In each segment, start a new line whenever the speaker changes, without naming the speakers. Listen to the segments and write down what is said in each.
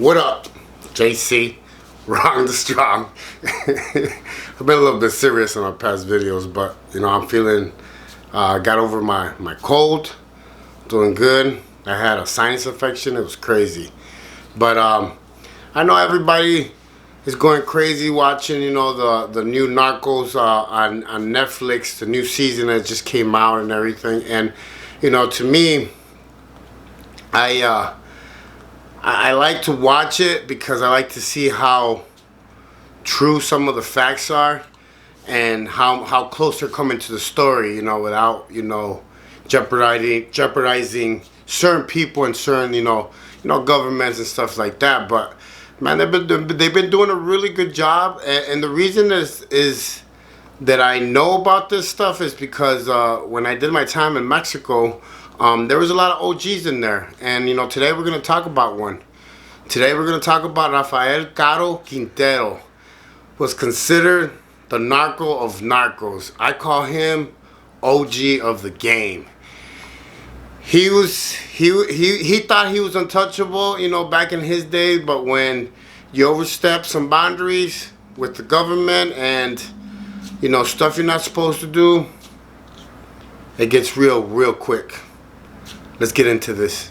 What up, JC? Wrong to strong. I've been a little bit serious in my past videos, but you know, I'm feeling, got over my cold, doing good. I had a sinus infection, it was crazy. But I know everybody is going crazy watching, you know, the new Narcos on Netflix, the new season that just came out and everything. And, you know, to me, I like to watch it because I like to see how true some of the facts are and how close they're coming to the story, you know, without, you know, jeopardizing certain people and certain, you know, governments and stuff like that. But man, they've been doing a really good job, and the reason is that I know about this stuff is because when I did my time in Mexico, there was a lot of OGs in there, and you know, today we're gonna talk about one. Today we're gonna talk about Rafael Caro Quintero, was considered the narco of narcos. I call him OG of the game. He thought he was untouchable, you know, back in his day, but when you overstep some boundaries with the government and, you know, stuff you're not supposed to do, it gets real quick. Let's get into this.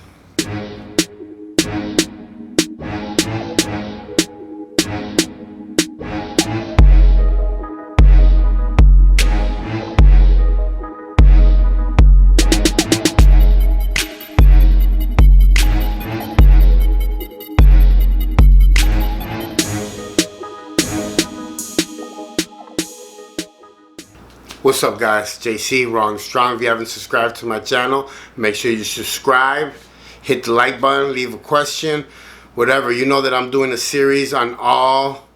What's up, guys? JC, Wrong Strong. If you haven't subscribed to my channel, make sure you subscribe, hit the like button, leave a question, whatever. You know that I'm doing a series on all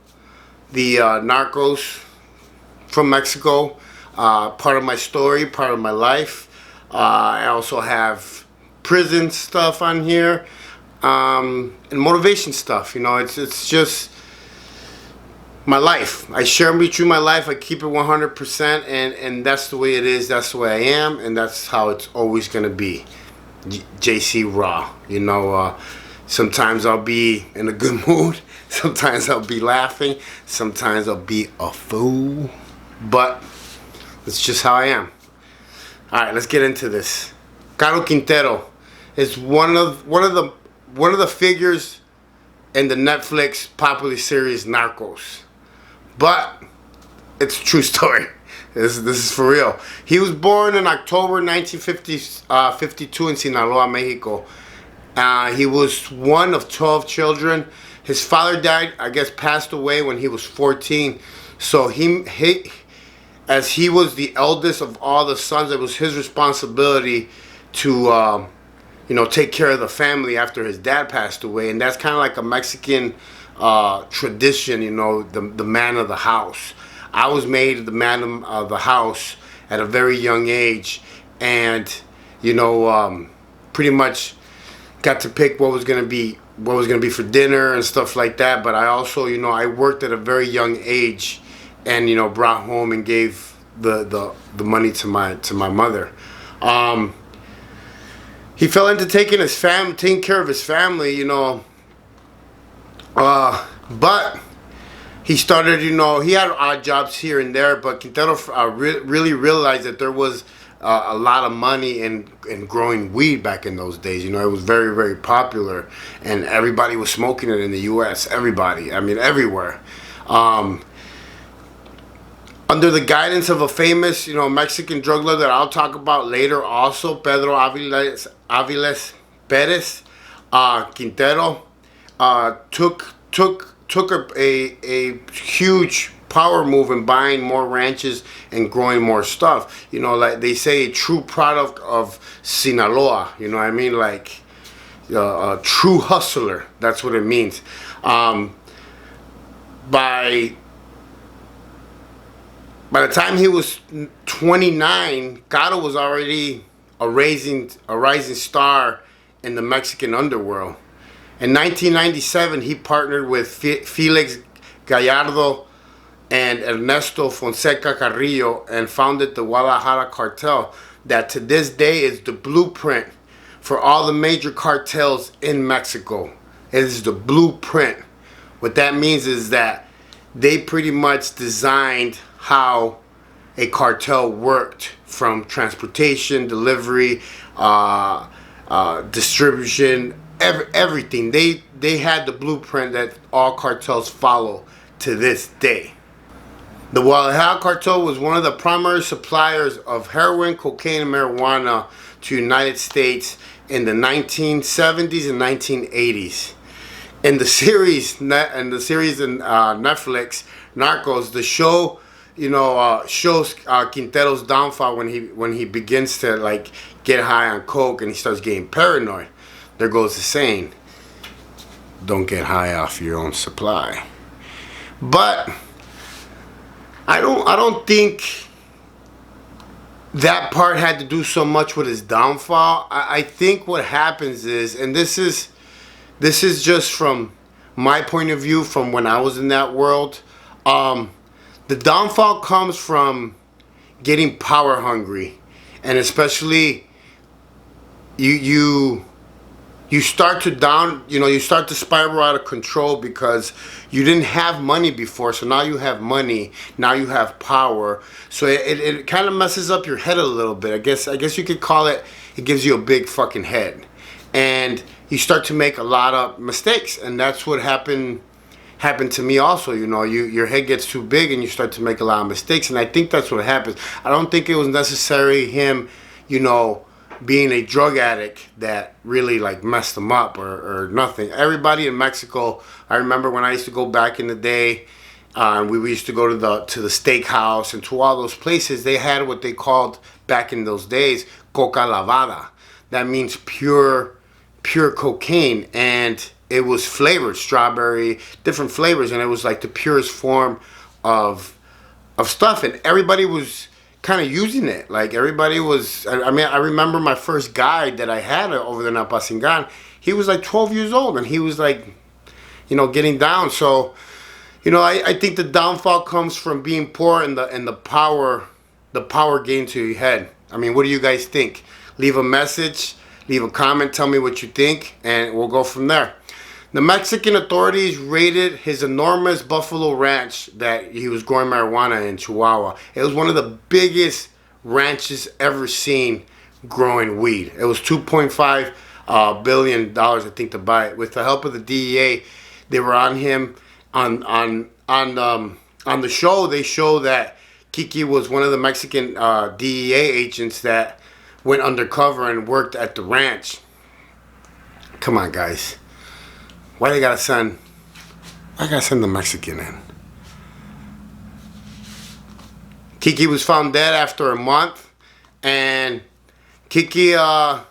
the narcos from Mexico, part of my story, part of my life. I also have prison stuff on here, and motivation stuff. You know, it's just my life. I share with you my life. I keep it 100%, and that's the way it is. That's the way I am, and that's how it's always gonna be. JC Raw. You know, sometimes I'll be in a good mood. Sometimes I'll be laughing. Sometimes I'll be a fool. But it's just how I am. All right, let's get into this. Caro Quintero is one of the figures in the Netflix popular series Narcos. But it's a true story. This is for real. He was born in October 1952 in Sinaloa, Mexico. He was one of 12 children. His father died, I guess, passed away when he was 14. So as he was the eldest of all the sons, it was his responsibility to you know, take care of the family after his dad passed away. And that's kind of like a Mexican tradition, you know, the man of the house. I was made the man of the house at a very young age, and you know, pretty much got to pick what was gonna be for dinner and stuff like that. But I also, you know, I worked at a very young age, and you know, brought home and gave the money to my mother. He fell into taking care of his family, you know. But he started, you know, he had odd jobs here and there, but Quintero really realized that there was a lot of money in growing weed back in those days. You know, it was very popular, and everybody was smoking it in the U.S. Everybody, I mean, everywhere. Under the guidance of a famous, you know, Mexican drug lord that I'll talk about later also, Pedro Aviles Perez, Quintero took a huge power move in buying more ranches and growing more stuff. You know, like they say, a true product of Sinaloa. You know what I mean? Like a true hustler. That's what it means. By the time he was 29, Caro was already a rising star in the Mexican underworld. In 1997, he partnered with Felix Gallardo and Ernesto Fonseca Carrillo and founded the Guadalajara Cartel, that to this day is the blueprint for all the major cartels in Mexico. It is the blueprint. What that means is that they pretty much designed how a cartel worked, from transportation, delivery, distribution, everything. They had the blueprint that all cartels follow to this day. The Guadalajara Cartel was one of the primary suppliers of heroin, cocaine, and marijuana to the United States in the 1970s and 1980s. In the series in Netflix, Narcos, the show, shows Quintero's downfall when he begins to like get high on coke and he starts getting paranoid. There goes the saying, "Don't get high off your own supply." But I don't think that part had to do so much with his downfall. I think what happens is, and this is just from my point of view, from when I was in that world, the downfall comes from getting power hungry, and especially you start to you start to spiral out of control because you didn't have money before, so now you have money, now you have power, so it kind of messes up your head a little bit. I guess you could call it gives you a big fucking head, and you start to make a lot of mistakes, and that's what happened to me also. Your head gets too big and you start to make a lot of mistakes, and I think that's what happens. I don't think it was necessarily him, being a drug addict that really like messed him up or nothing. Everybody in Mexico, I remember when I used to go back in the day, we used to go to the steakhouse and to all those places. They had what they called back in those days coca lavada. That means pure cocaine, and it was flavored strawberry, different flavors, and it was like the purest form of stuff, and everybody was kind of using it. Like everybody was. I mean, I remember my first guide that I had over there in Apasingan. He was like 12 years old, and he was like, getting down. So, I think the downfall comes from being poor and the power gained to your head. I mean, what do you guys think? Leave a message, leave a comment, tell me what you think, and we'll go from there. The Mexican authorities raided his enormous buffalo ranch that he was growing marijuana in Chihuahua. It was one of the biggest ranches ever seen growing weed. It was $2.5 billion, I think, to buy it. With the help of the DEA, they were on him on the show. They show that Kiki was one of the Mexican DEA agents that went undercover and worked at the ranch. Come on, guys. Why they gotta send the Mexican in? Kiki was found dead after a month, and Kiki, the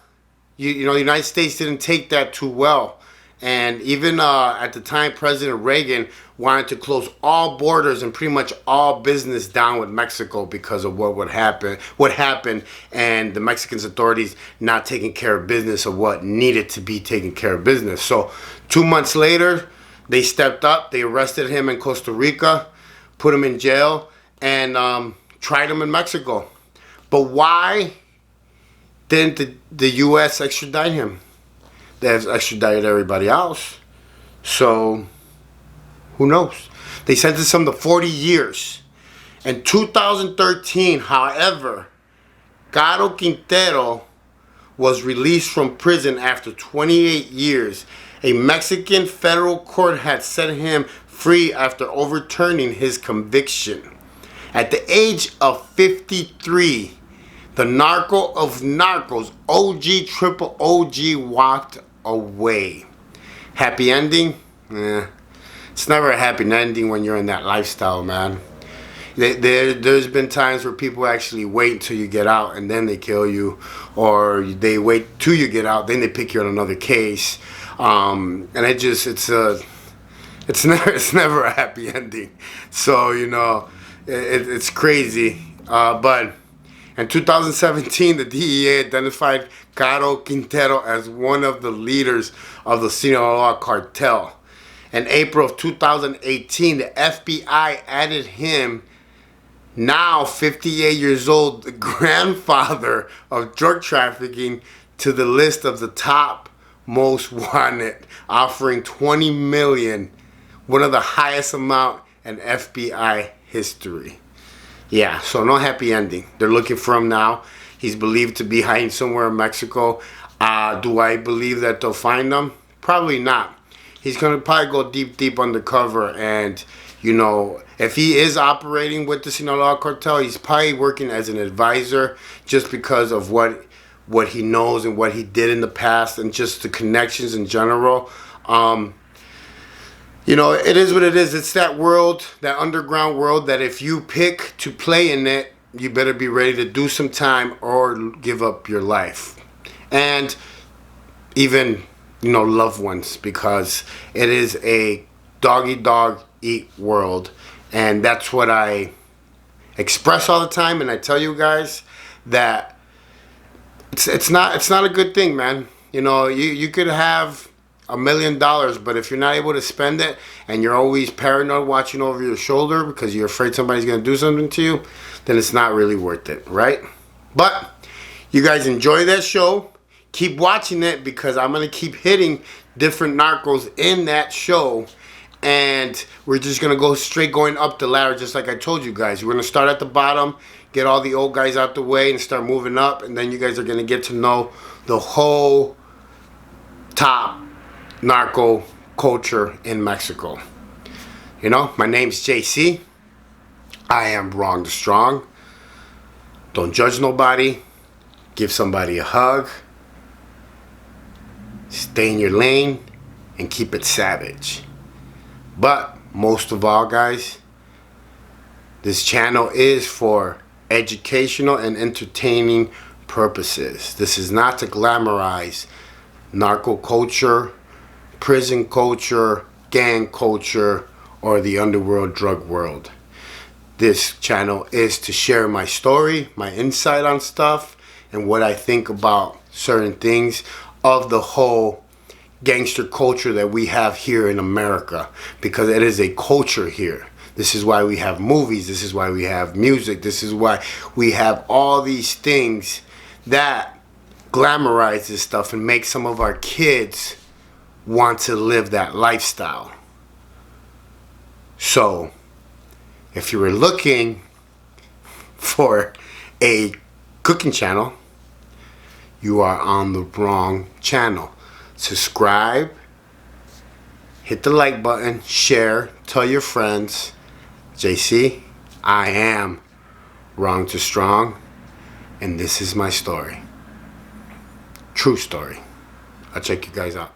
United States didn't take that too well. And even at the time, President Reagan wanted to close all borders and pretty much all business down with Mexico because of what happened, and the Mexican authorities not taking care of business of what needed to be taken care of business. So 2 months later, they stepped up. They arrested him in Costa Rica, put him in jail, and tried him in Mexico. But why didn't the U.S. extradite him? They have extradited everybody else. So, who knows? They sentenced him to 40 years. In 2013, however, Caro Quintero was released from prison after 28 years. A Mexican federal court had set him free after overturning his conviction. At the age of 53, the narco of narcos, OG, triple OG, walked away. Happy ending? It's never a happy ending when you're in that lifestyle, man. There's been times where people actually wait until you get out and then they kill you, or they wait till you get out, then they pick you on another case, and it's never a happy ending. So it's crazy, but in 2017, the DEA identified Caro Quintero as one of the leaders of the Sonora Cartel. In April of 2018, the FBI added him, now 58 years old, the grandfather of drug trafficking, to the list of the top most wanted, offering 20 million, one of the highest amount in FBI history. Yeah, so no happy ending. They're looking for him now. He's believed to be hiding somewhere in Mexico. Do I believe that they'll find him? Probably not. He's going to probably go deep undercover. And, you know, if he is operating with the Sonora Cartel, he's probably working as an advisor just because of what he knows and what he did in the past and just the connections in general. You know, it is what it is. It's that world, that underground world, that if you pick to play in it, you better be ready to do some time or give up your life. And even, you know, loved ones, because it is a dog-eat world. And that's what I express all the time. And I tell you guys that it's not a good thing, man. You know, you could have $1 million, but if you're not able to spend it and you're always paranoid watching over your shoulder because you're afraid somebody's going to do something to you, then it's not really worth it, right? But you guys enjoy that show. Keep watching it because I'm going to keep hitting different narcos in that show. And we're just going to go straight going up the ladder just like I told you guys. We're going to start at the bottom, get all the old guys out the way and start moving up. And then you guys are going to get to know the whole top narco culture in Mexico. You know, my name's JC. I am wrong to strong. Don't judge nobody. Give somebody a hug. Stay in your lane and keep it savage. But most of all, guys, this channel is for educational and entertaining purposes. This is not to glamorize narco culture, prison culture, gang culture, or the underworld drug world. This channel is to share my story, my insight on stuff, and what I think about certain things of the whole gangster culture that we have here in America, because it is a culture here. This is why we have movies, this is why we have music, this is why we have all these things that glamorize this stuff and make some of our kids want to live that lifestyle. So, if you were looking for a cooking channel, you are on the wrong channel. Subscribe, hit the like button, share, tell your friends. JC, I am wrong to strong, and this is my story. True story. I'll check you guys out.